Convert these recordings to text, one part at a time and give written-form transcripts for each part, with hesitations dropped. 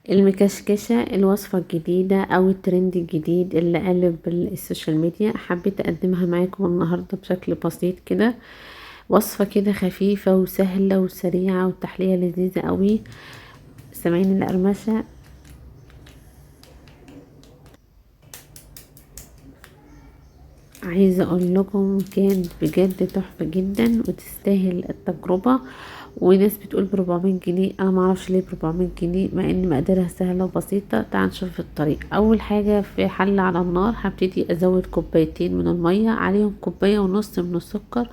المكشكشة الوصفة الجديدة او الترند الجديد اللي قلب السوشيال ميديا، حبيت اقدمها معاكم النهاردة بشكل بسيط كده. وصفة كده خفيفة وسهلة وسريعة وتحلية لذيذة قوي. سامعين القرمشة؟ عايزة اقول لكم كانت بجد تحفة جدا وتستاهل التجربة. وناس بتقول ب400 جنيه، انا معرفش ليه ب400 جنيه مع ان مقاديرها سهلة وبسيطة. تعال نشوف الطريقة. اول حاجة، في حلة على النار هبتدي ازود كوبايتين من المية، عليهم كوباية ونص من السكر،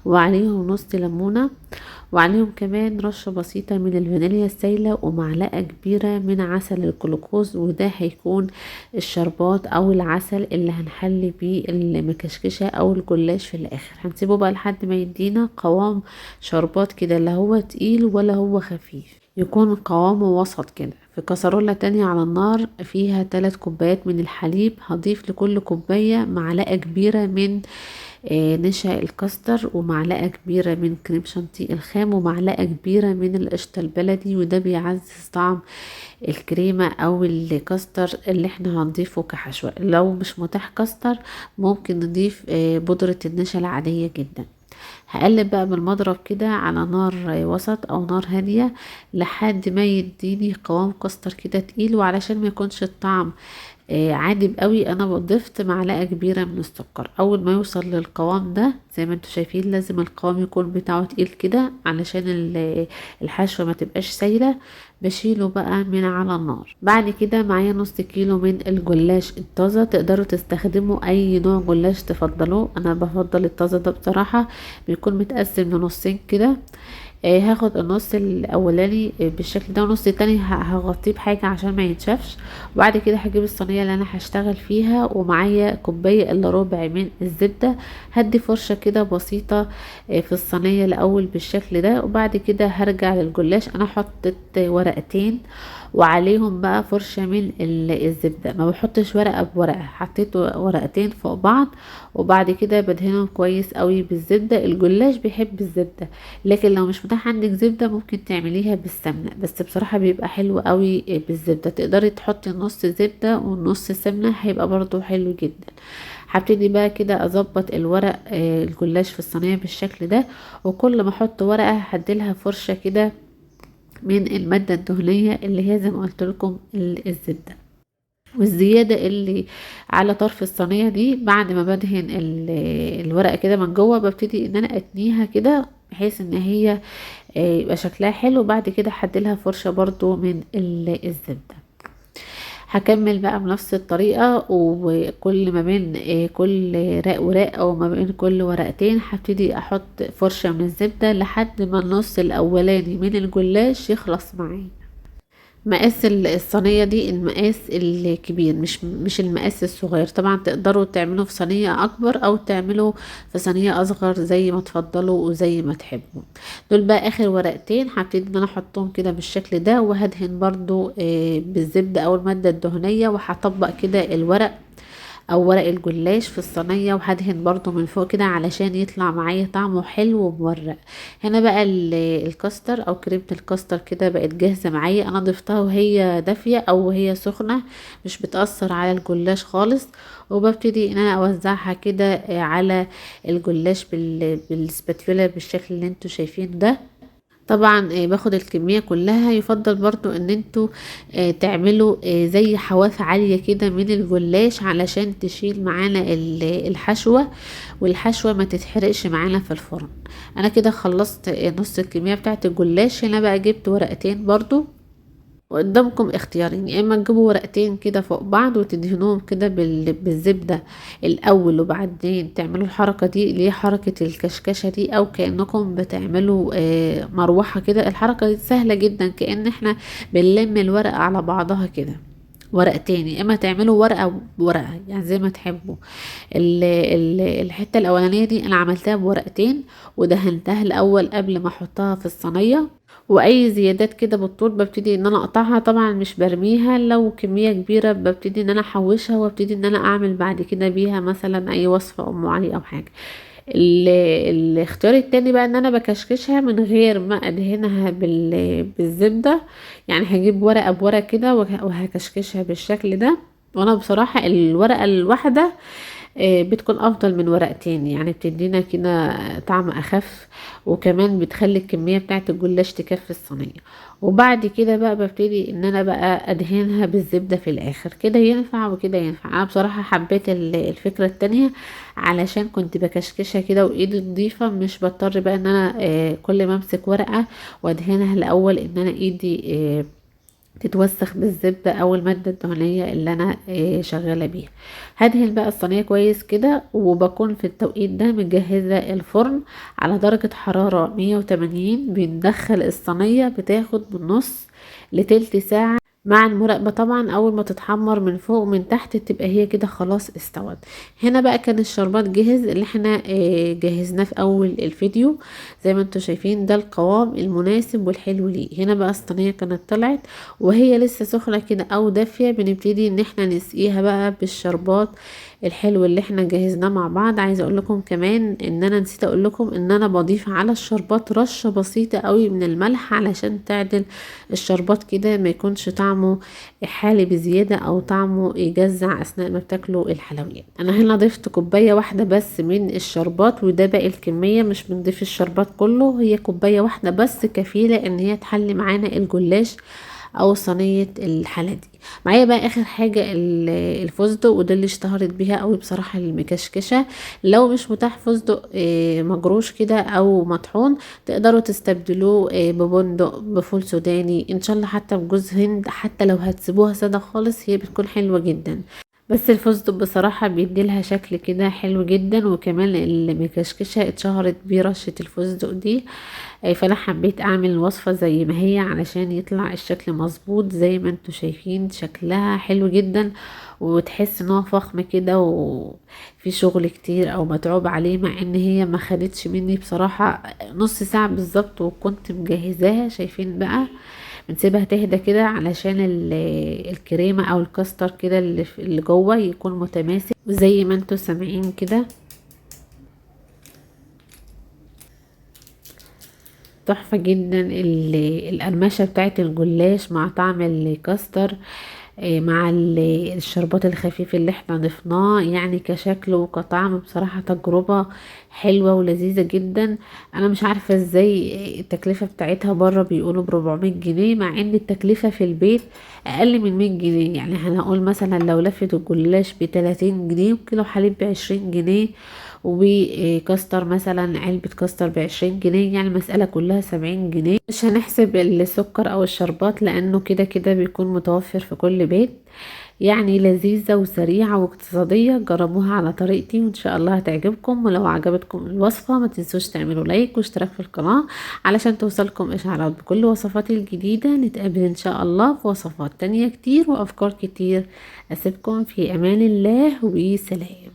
وعليهم نص ليمونة، وعليهم كمان رشة بسيطة من الفانيليا السايلة، ومعلقة كبيرة من عسل الجلوكوز. وده هيكون الشربات او العسل اللي هنحلي بيه المكشكشة او الجلاش في الاخر. هنسيبه بقى لحد ما يدينا قوام شربات كده، لا هو تقيل ولا هو خفيف، يكون قوامه وسط كده. في كسرولة تانية على النار فيها 3 كوبايات من الحليب، هضيف لكل كوباية معلقة كبيرة من نشا الكاستر، ومعلقة كبيرة من كريم شانتيه الخام، ومعلقة كبيرة من القشطة البلدي. وده بيعزز طعم الكريمة او الكاستر اللي احنا هنضيفه كحشوة. لو مش متاح كاستر ممكن نضيف بودرة النشا العادية جدا. هقلب بقى بالمضرب كده على نار وسط او نار هادية لحد ما يديني قوام كاستر كده تقيل. وعلشان ما يكونش الطعم عادب قوي، انا ضفت معلقة كبيرة من السكر. اول ما يوصل للقوام ده زي ما انتوا شايفين لازم القوام يكون بتاعه تقيل كده علشان الحشوة ما تبقاش سايلة. بشيله بقى من على النار. بعد كده معايا نص كيلو من الجلاش الطازة، تقدروا تستخدموا اي نوع جلاش تفضلوه. انا بفضل الطازة ده بصراحة، بيكون متقسم لنصين كده. هاخد النص الاولاني بالشكل ده، ونص التاني هغطيه بحاجة عشان ما ينشفش. وبعد كده هجيب الصينية اللي انا هشتغل فيها، ومعايا كوباية الا ربع من الزبدة. هدي فرشة كده بسيطة في الصينية الاول بالشكل ده. وبعد كده هرجع للجلاش. انا حطيت ورقتين وعليهم بقى فرشة من الزبدة، ما بحطش ورقة بورقة، حطيت ورقتين فوق بعض. وبعد كده بدهنهم كويس قوي بالزبدة. الجلاش بيحب الزبدة، لكن لو مش متاح عندك زبدة ممكن تعمليها بالسمنة، بس بصراحة بيبقى حلو قوي بالزبدة. تقدري تحطي نص زبدة ونص سمنة، هيبقى برضو حلو جدا. هبتدي بقى كده اظبط الورق الجلاش في الصينية بالشكل ده. وكل ما احط ورقة هديلها فرشة كده من المادة الدهنية اللي هي زي ما قلت لكم الزبدة. والزيادة اللي على طرف الصينية دي بعد ما بدهن الورقة كده من جوه، ببتدي ان انا اتنيها كده بحيث ان هي يبقى شكلها حلو. بعد كده هديلها فرشة برضو من الزبدة. هكمل بقى بنفس الطريقة، وكل ما بين كل رق ورق او ما بين كل ورقتين هبتدي احط فرشة من الزبدة لحد ما النص الاولاني من الجلاش يخلص معايا. مقاس الصينية دي المقاس الكبير، مش المقاس الصغير. طبعا تقدروا تعملوا في صينية اكبر او تعملوا في صينية اصغر زي ما تفضلوا وزي ما تحبوا. دول بقى اخر ورقتين هبتدي ان انا احطهم كده بالشكل ده، وهدهن برضو بالزبدة او المادة الدهنية، وهطبق كده الورق او ورق الجلاش في الصينية، وهدهن برضو من فوق كده علشان يطلع معايا طعمه حلو ومورق. هنا بقى الكاستر او كريمة الكاستر كده بقت جاهزة معايا. انا ضفتها وهي دافية او وهي سخنة، مش بتأثر على الجلاش خالص. وببتدي ان انا اوزعها كده على الجلاش بالسباتيولا بالشكل اللي انتوا شايفين ده. طبعا باخد الكمية كلها. يفضل برضو ان انتوا تعملوا زي حواف عالية كده من الجلاش علشان تشيل معانا الحشوة، والحشوة ما تتحرقش معانا في الفرن. انا كده خلصت نص الكمية بتاعت الجلاش. هنا بقى جبت ورقتين برضو، وقدامكم اختيارين: يا اما تجيبوا ورقتين كده فوق بعض وتدهنوهم كده بالزبدة الاول، وبعدين تعملوا الحركة دي اللي هي حركة الكشكشة دي، او كأنكم بتعملوا مروحة كده. الحركة دي سهلة جدا، كأن احنا بنلم الورقة على بعضها كده. ورقتين، يا اما تعملوا ورقة بورقة يعني زي ما تحبوا. الحتة الاولانية دي انا عملتها بورقتين، ودهنتها الاول قبل ما احطها في الصينية. واي زيادات كده بالطول ببتدي ان انا اقطعها. طبعا مش برميها، لو كمية كبيرة ببتدي ان انا احوشها، وابتدي ان انا اعمل بعد كده بيها مثلا اي وصفة ام علي او حاجة. الاختيار التاني بقى ان انا بكشكشها من غير ما ادهنها بالزبدة. يعني هجيب ورقة بورقة كده وهكشكشها بالشكل ده. وانا بصراحة الورقة الواحدة بتكون افضل من ورقتين، يعني بتدينا كده طعم اخف، وكمان بتخلي الكمية بتاعة الجلاش تكفي الصينية. وبعد كده بقى ببتدي ان انا بقى ادهنها بالزبدة في الاخر. كده ينفع وكده ينفع. انا بصراحة حبيت الفكرة التانية علشان كنت بكشكشها كده وايدي نضيفة، مش بضطر بقى ان انا كل ما امسك ورقة وادهنها الاول ان انا ايدي تتوسخ بالزبدة او المادة الدهنية اللي انا شغالة بيها. هدهن بقى الصينية كويس كده، وبكون في التوقيت ده مجهزة الفرن على درجة حرارة 180. بندخل الصينية بتاخد من نص لتلت ساعة مع المراقبة طبعا. اول ما تتحمر من فوق ومن تحت تبقى هي كده خلاص استوت. هنا بقى كان الشربات جاهز اللي احنا جهزناه في اول الفيديو. زي ما انتوا شايفين ده القوام المناسب والحلو ليه. هنا بقى الصينية كانت طلعت وهي لسه سخنة كده او دافية، بنبتدي ان احنا نسقيها بقى بالشربات الحلو اللي احنا جهزناه مع بعض. عايزه اقول لكم كمان ان انا نسيت اقول لكم ان انا بضيف على الشربات رشة بسيطة قوي من الملح علشان تعدل الشربات كده، ما يكونش طعمه حالي بزيادة او طعمه يجزع اثناء ما بتاكلوا الحلويات. انا هنا ضفت كوباية واحدة بس من الشربات، وده باقي الكمية، مش بنضيف الشربات كله. هي كوباية واحدة بس كفيلة ان هي تحلي معانا الجلاش او صينية الحلا دي. معايا بقى اخر حاجة الفستق، وده اللي اشتهرت بيها قوي بصراحة المكشكشة. لو مش متاح فستق مجروش كده او مطحون، تقدروا تستبدلوه ببندق، بفول سوداني، ان شاء الله حتى بجوز هند. حتى لو هتسيبوها سادة خالص هي بتكون حلوة جدا. بس الفستق بصراحة بيديلها شكل كده حلو جدا، وكمان المكشكشة اتشهرت بيه رشة الفستق دي. فانا حبيت اعمل الوصفة زي ما هي علشان يطلع الشكل مظبوط. زي ما انتوا شايفين شكلها حلو جدا، وتحس ان هو فخم كده وفي شغل كتير او متعوب عليه، مع ان هي ما خدتش مني بصراحة نص ساعة بالظبط وكنت مجهزاها. شايفين بقى بنسيبها تهدى كده علشان الكريمة او الكاستر كده اللي جوه يكون متماسك زي ما انتوا سامعين كده. تحفة جدا القرمشة بتاعت الجلاش مع طعم الكاستر مع الشربات الخفيف اللي احنا ضفناه. يعني كشكل وكطعم بصراحة تجربة حلوة ولذيذة جدا. انا مش عارفة ازاي التكلفة بتاعتها بره بيقولوا ب400 جنيه، مع ان التكلفة في البيت اقل من 100 جنيه. يعني هنقول مثلا لو لفة الجلاش ب30 جنيه، وكيلو حليب ب20 جنيه، وكاستر مثلا علبة كاستر ب20 جنيه، يعني المسألة كلها 70 جنيه. مش هنحسب السكر او الشربات لانه كده كده بيكون متوفر في كل بيت. يعني لذيذة وسريعة واقتصادية. جربوها على طريقتي وان شاء الله هتعجبكم. ولو عجبتكم الوصفة ما تنسوش تعملوا لايك واشتراك في القناة علشان توصلكم اشعارات بكل وصفاتي الجديدة. نتقابل ان شاء الله في وصفات تانية كتير وافكار كتير. اسيبكم في امان الله وسلام.